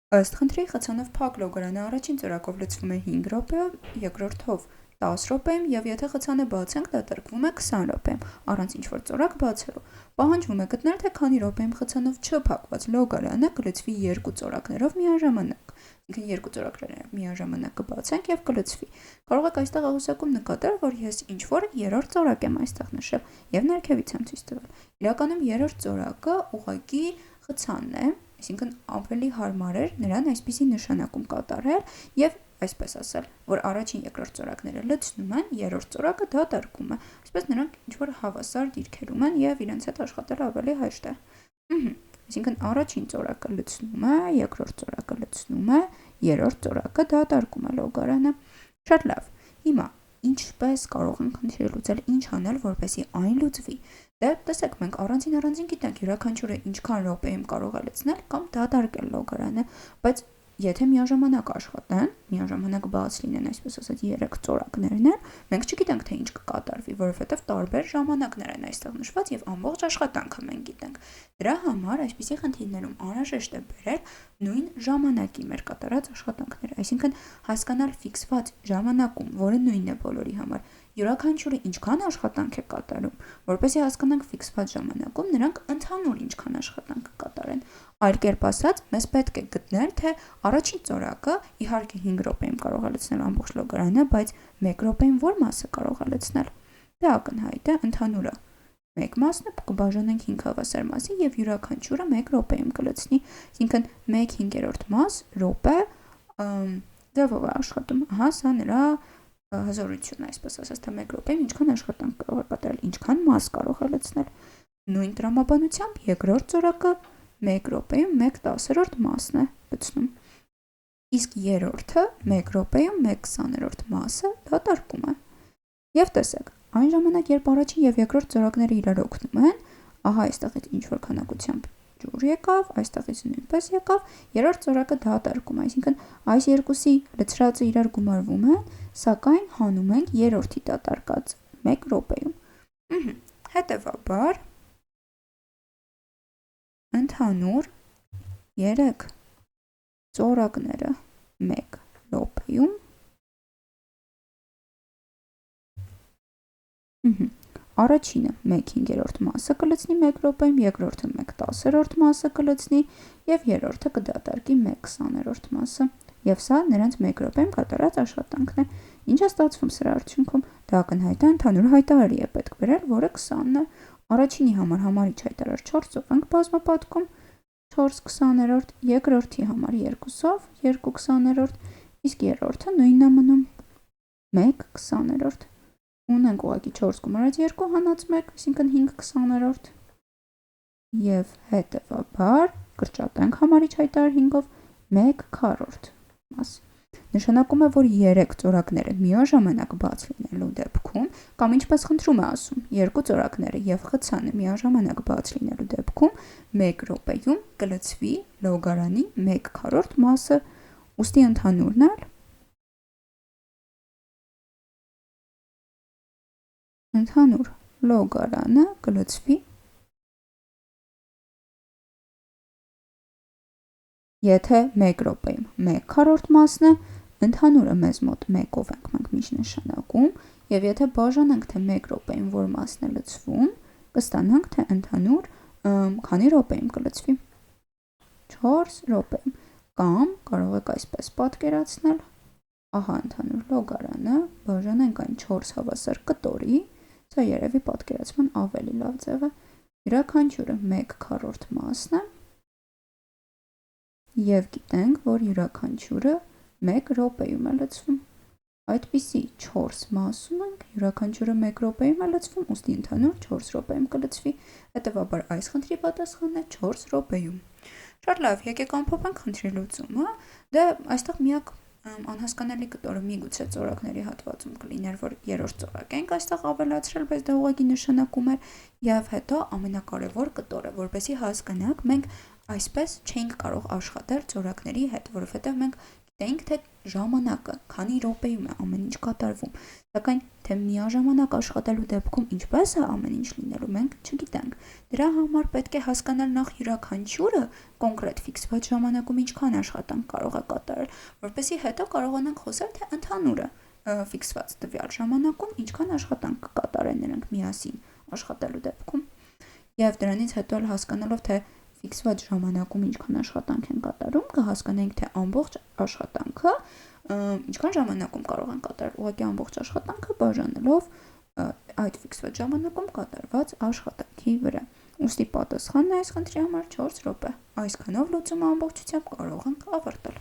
Ըստ խնդրի խցանով փակ լոգարանը առաջին ծրակով լցվում է 5 րոպեով, երկրորդով 10 րոպեում եւ եթե խցանը բացենք, դա տրկվում է 20 րոպեում, առանց ինչ-որ ծորակ բացելու։ Պահանջվում է գտնել, թե քանի րոպեում խցանով չփակված լոգարանը կլցվի 2 ծորակներով միաժամանակ։ Ինքն 2 ծորակներով միաժամանակ կբացենք եւ կլցվի։ Կարող եք այստեղ ահուսակում նկատել, որ ես ինչ-որ երրորդ ծորակ եմ այստեղ նշել եւ ներքևից եմ ցույց տվել։ Իրականում երրորդ ծորակը ուղղակի խցանն է, այսինքն ավելի հարմար էր նրան այսպիսի նշանակում կատարել եւ այսպես ասել, որ առաջին երկրորդ ծորակները լցնում են, երրորդ ծորակը դատարկում է։ Այսպես նրանք ինչ-որ հավասար դիրքերում են եւ իրենց հետ աշխատելը ավելի հեշտ է։ Այսինքն առաջին ծորակը լցնում է, երկրորդ ծորակը լցնում է, երրորդ ծորակը դատարկում է լոգարանը։ Շատ լավ։ Հիմա ինչպես կարող ենք խնդիրը լուծել, ինչ անել, որպեսզի այն լուծվի։ Դե տեսեք, մենք առանձին գիտենք յուրաքանչյուրը ինչքան րոպեում կարող է լցնել կամ դատարկել լոգարանը, բայց եթե միաժամանակ աշխատեն, միաժամանակ բաց լինեն, այսպես ասած 3 ծորակներն են, մենք չգիտենք թե ինչ կկատարվի, որովհետև տարբեր ժամանակներ են այստեղ նշված եւ ամբողջ աշխատանքը մենք գիտենք։ Դրա համար այսպիսի խնդիրներում անհրաժեշտ է բերել նույն ժամանակի մեր կատարած աշխատանքները, այսինքն հասկանալ ֆիքսված ժամանակում, որը նույնն է բոլորի համար, յուրաքանչյուրը ինչքան աշխատանք է կատարում, որպեսզի հասկանանք ֆիքսված ժամանակում նրանք ընդհանուր ինչքան աշխատանք կկատարեն։ Այլ կերպ ասած, մեզ պետք է գտնել, թե առաջին ծորակը իհարկե 5 րոպեում կարող է լցնել ամբողջ լոգարանը, բայց 1 րոպեում որ մասը կարող է լցնել։ Դա ակնհայտ է, ընդհանուրը 1 մասն է կբաժանենք 5 հավասար մասի եւ յուրաքանչյուրը 1 րոպեում կլցնի, այսինքն 1/5 մաս րոպե ձևով է աշխատում։ Ահա սա նրա հզորությունն է, այսպես ասած, թե 1 րոպեում ինչքան աշխատանք կարող է կատարել, ինչքան մաս կարող է լցնել։ Նույն տրամաբանությամբ երկրորդ ծորակը 1 րոպեում 1/10 մասն է լցնում։ Իսկ երրորդը 1 րոպեում 1/20 մասը դատարկում է։ Եվ տեսեք, այն ժամանակ, երբ առաջին եւ երկրորդ ծորակները իրար օգնում են, ահա այստեղից ինչ որ քանակությամբ ջուր եկավ, այստեղից նույնպես եկավ, երրորդ ծորակը դատարկում է, այսինքն այս երկուսի լցրածը իրար գումարվում են, սակայն հանում ենք երրորդի դատարկած 1 րոպեում։ Հետևաբար ընդհանուր 3 ծորակները 1 րոպեում առաջինը 1/5 մասը կլցնի 1 րոպեում, երկրորդը 1/10 մասը կլցնի եւ երրորդը կդատարկի 1/20 մասը։ Եվ սա նրանց 1 րոպեում կատարած աշխատանքն է։ Ինչ է ստացվում սրա արդյունքում։ Դա ակնհայտ է, ընդհանուր հայտարարի է պետք բերել, որը 20-ն է։ Առաջինի համար համարիչ հայտարար 4-ով ենք բազմապատկում, 4/20, երկրորդի համար 2-ով, 2/20, իսկ երրորդը նույնն է մնում 1/20։ Ունենք ուղղակի 4 գումարած 2 հանած 1, այսինքն 5/20 եւ հետեւաբար կրճատենք համարիչ հայտարար 5-ով 1/4 մաս։ Նշանակում է, որ 3 ծորակները միաժամանակ բաց լինելու դեպքում, կամ ինչպես խնդրում է ասում, 2 ծորակները եւ խցանը միաժամանակ բաց լինելու դեպքում 1 րոպեում կլցվի լոգարանի 1/4 մասը, ուստի ընդհանուրն է ընդհանուր լոգարանը կլցվի եթե 1 րոպեում 1/4 մասն է, ընդհանուրը մեզ մոտ 1-ով ենք մենք միշտ նշանակում, եւ եթե բաժանենք թե 1 րոպեում որ մասն է լցվում, կստանանք թե ընդհանուր քանի րոպեում կլցվի 4 րոպեում, կամ կարող եք այսպես պատկերացնել, ահա ընդհանուր լոգարանը, բաժանենք այն 4 հավասար կտորի, սա երևի պատկերացման ավելի լավ ձև է, յուրաքանչյուրը 1/4 մասն է, եւ գիտենք, որ յուրաքանչյուրը 1 րոպեում է լցվում։ Այդպիսի 4 մասում ենք, յուրաքանչյուրը 1 րոպեում է լցվում, ուստի ընդհանուր 4 րոպեում կլցվի։ Հետևաբար այս խնդրի պատասխանն է 4 րոպեում։ Շատ լավ, եկեք ամփոփենք խնդրի լուծումը։ Դե այստեղ միակ անհասկանալի կտորը միգուցե ծորակների հատվածում կլիներ, որ երրորդ ծորակ ենք այստեղ ավելացրել, բայց դա ուղղակի նշանակում էր, եւ հետո ամենակարևոր կտորը, որպեսզի հասկանաք, մենք այսպես չէինք կարող աշխատել ծորակների հետ, որովհետեւ մենք Դենք թե ժամանակը, քանի րոպեում է ամեն ինչ կատարվում, սակայն թե միաժամանակ աշխատելու դեպքում ինչպես է ամեն ինչ լինելու, մենք չգիտենք։ Դրա համար պետք է հասկանալ նախ յուրաքանչյուրը կոնկրետ ֆիքսված ժամանակում ինչքան աշխատանք կարող է կատարել, որպեսզի հետո կարողանանք խոսել, թե ընդհանուրը ֆիքսված տվյալ ժամանակում ինչքան աշխատանք կկատարեն նրանք միասին աշխատելու դեպքում։ Եվ դրանից հետո էլ հասկանալով, թե ֆիքսված ժամանակում ինչքան աշխատանք են կատարում, կհասկանանք, թե ամբողջ աշխատանքը ինչքան ժամանակում կարող են կատարել, ուղղակի ամբողջ աշխատանքը բաժանելով այդ ֆիքսված ժամանակում կատարված աշխատանքի վրա։ Ուստի պատասխանն այս խնդրի համար 4 րոպե։ Այսքանով լուծումը ամբողջությամբ կարող ենք ավարտել։